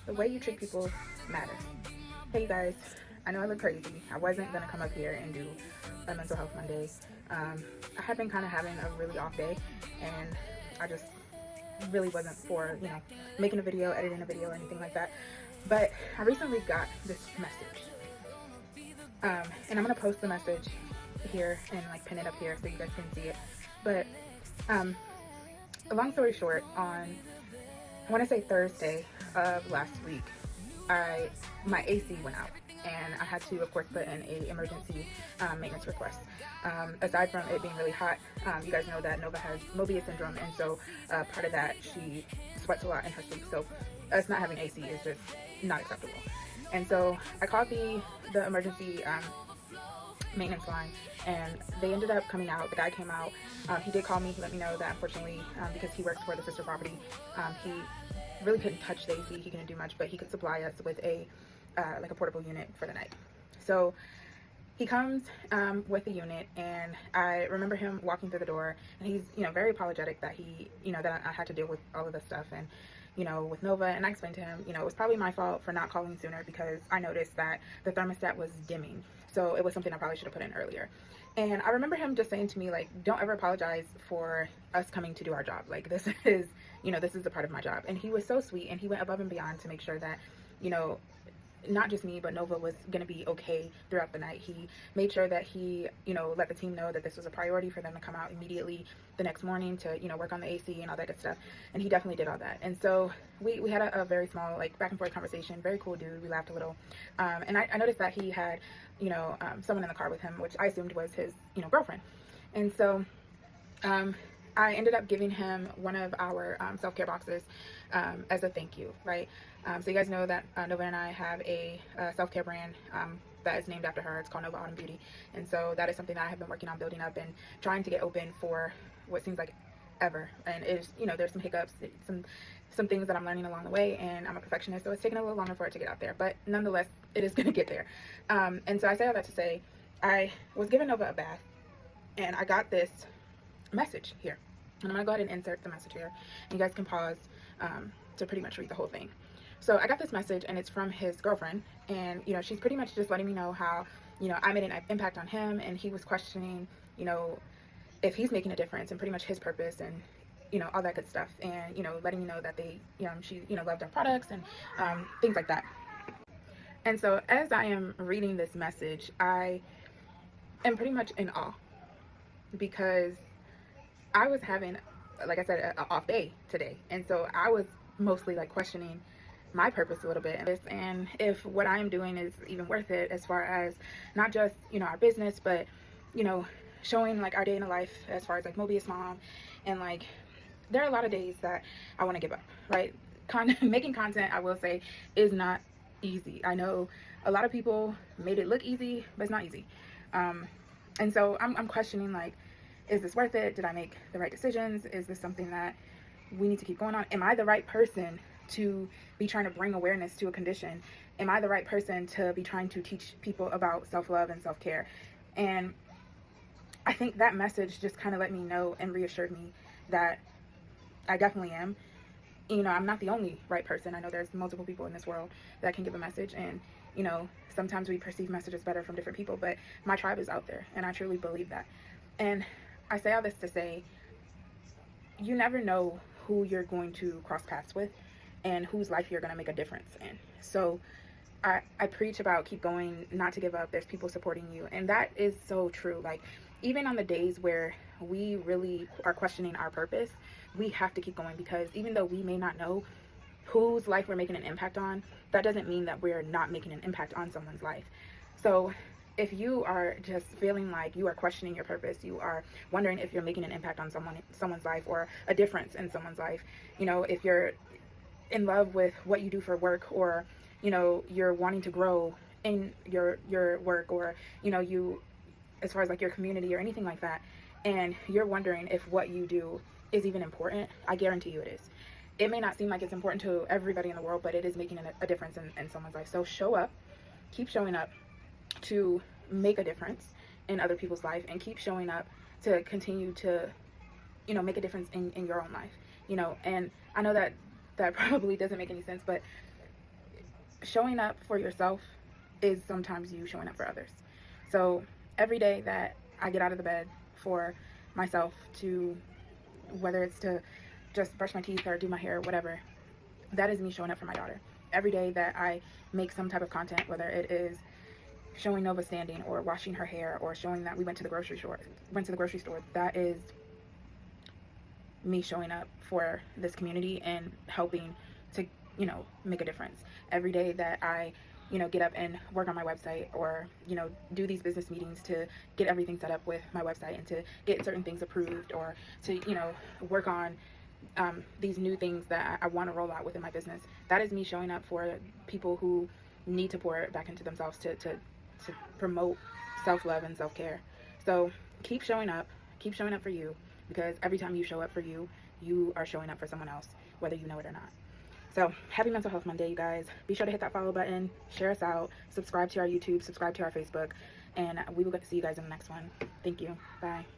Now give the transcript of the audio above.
The way you treat people matters. Hey you guys, I know I look crazy. I wasn't gonna come up here and do a mental health Monday. I have been kind of having a really off day, and I just really wasn't for making a video, editing a video, or anything like that. But I recently got this message, and I'm gonna post the message here and like pin it up here so you guys can see it. But um, long story short, on I want to say Thursday of last week, my AC went out, and I had to, of course, put in a emergency maintenance request. Aside from it being really hot, you guys know that Nova has Mobius syndrome, and so part of that, she sweats a lot in her sleep. So us not having AC is just not acceptable. And so I called the emergency maintenance line, and they ended up coming out. The guy came out. He did call me. He let me know that unfortunately, because he works for the sister property, he really couldn't touch the AC. He couldn't do much, but he could supply us with a like a portable unit for the night. So he comes with the unit, and I remember him walking through the door, and he's very apologetic that that I had to deal with all of this stuff, and with Nova. And I explained to him, it was probably my fault for not calling sooner, because I noticed that the thermostat was dimming. So it was something I probably should have put in earlier. And I remember him just saying to me, like, don't ever apologize for us coming to do our job. Like, this is, this is a part of my job. And he was so sweet, and he went above and beyond to make sure that, not just me, but Nova was going to be okay throughout the night. He made sure that he, let the team know that this was a priority for them to come out immediately the next morning to, work on the AC and all that good stuff. And he definitely did all that. And so we had a very small, like, back and forth conversation. Very cool dude. We laughed a little. And I noticed that he had, someone in the car with him, which I assumed was his, girlfriend. And so I ended up giving him one of our self-care boxes as a thank you, right? So you guys know that Nova and I have a self-care brand that is named after her. It's called Nova Autumn Beauty. And so that is something that I have been working on building up and trying to get open for what seems like ever. And it's, there's some hiccups, some things that I'm learning along the way, and I'm a perfectionist, so it's taking a little longer for it to get out there. But nonetheless, it is going to get there. And so I say all that to say, I was giving Nova a bath, and I got this message here. And I'm going to go ahead and insert the message here. And you guys can pause to pretty much read the whole thing. So I got this message, and it's from his girlfriend. And, she's pretty much just letting me know how, I made an impact on him, and he was questioning, if he's making a difference and pretty much his purpose and, all that good stuff. And, letting me know that they, she, loved our products and things like that. And so as I am reading this message, I am pretty much in awe, because I was having, like I said, an off day today. And so I was mostly like questioning my purpose a little bit, and if what I am doing is even worth it, as far as not just, our business, but, showing like our day in the life as far as like Mobius mom. And like, there are a lot of days that I want to give up, right? Making content, I will say, is not easy. I know a lot of people made it look easy, but it's not easy. And so I'm questioning, like, is this worth it? Did I make the right decisions? Is this something that we need to keep going on? Am I the right person to be trying to bring awareness to a condition? Am I the right person to be trying to teach people about self-love and self-care? And I think that message just kind of let me know and reassured me that I definitely am. I'm not the only right person. I know there's multiple people in this world that can give a message, and sometimes we perceive messages better from different people, but my tribe is out there, and I truly believe that. And I say all this to say, you never know who you're going to cross paths with and whose life you're going to make a difference in. So I preach about keep going, not to give up. There's people supporting you. And that is so true. Like, even on the days where we really are questioning our purpose, we have to keep going, because even though we may not know whose life we're making an impact on, that doesn't mean that we're not making an impact on someone's life. So if you are just feeling like you are questioning your purpose, you are wondering if you're making an impact on someone's life or a difference in someone's life, if you're in love with what you do for work, or, you're wanting to grow in your work, or, you, as far as like your community or anything like that, and you're wondering if what you do is even important, I guarantee you it is. It may not seem like it's important to everybody in the world, but it is making a difference in someone's life. So show up, keep showing up to make a difference in other people's life, and keep showing up to continue to, make a difference in your own life, and I know that probably doesn't make any sense, but showing up for yourself is sometimes you showing up for others. So every day that I get out of the bed for myself, to whether it's to just brush my teeth or do my hair, whatever, that is me showing up for my daughter. Every day that I make some type of content, whether it is showing Nova standing or washing her hair or showing that we went to the grocery store, that is me showing up for this community and helping to, make a difference. Every day that I, get up and work on my website, or, do these business meetings to get everything set up with my website and to get certain things approved, or to, work on these new things that I want to roll out within my business. That is me showing up for people who need to pour it back into themselves to promote self-love and self-care. So keep showing up for you, because every time you show up for you, you are showing up for someone else, whether you know it or not. So happy Mental Health Monday, you guys. Be sure to hit that follow button, share us out, subscribe to our YouTube, subscribe to our Facebook, and we will get to see you guys in the next one. Thank you. Bye.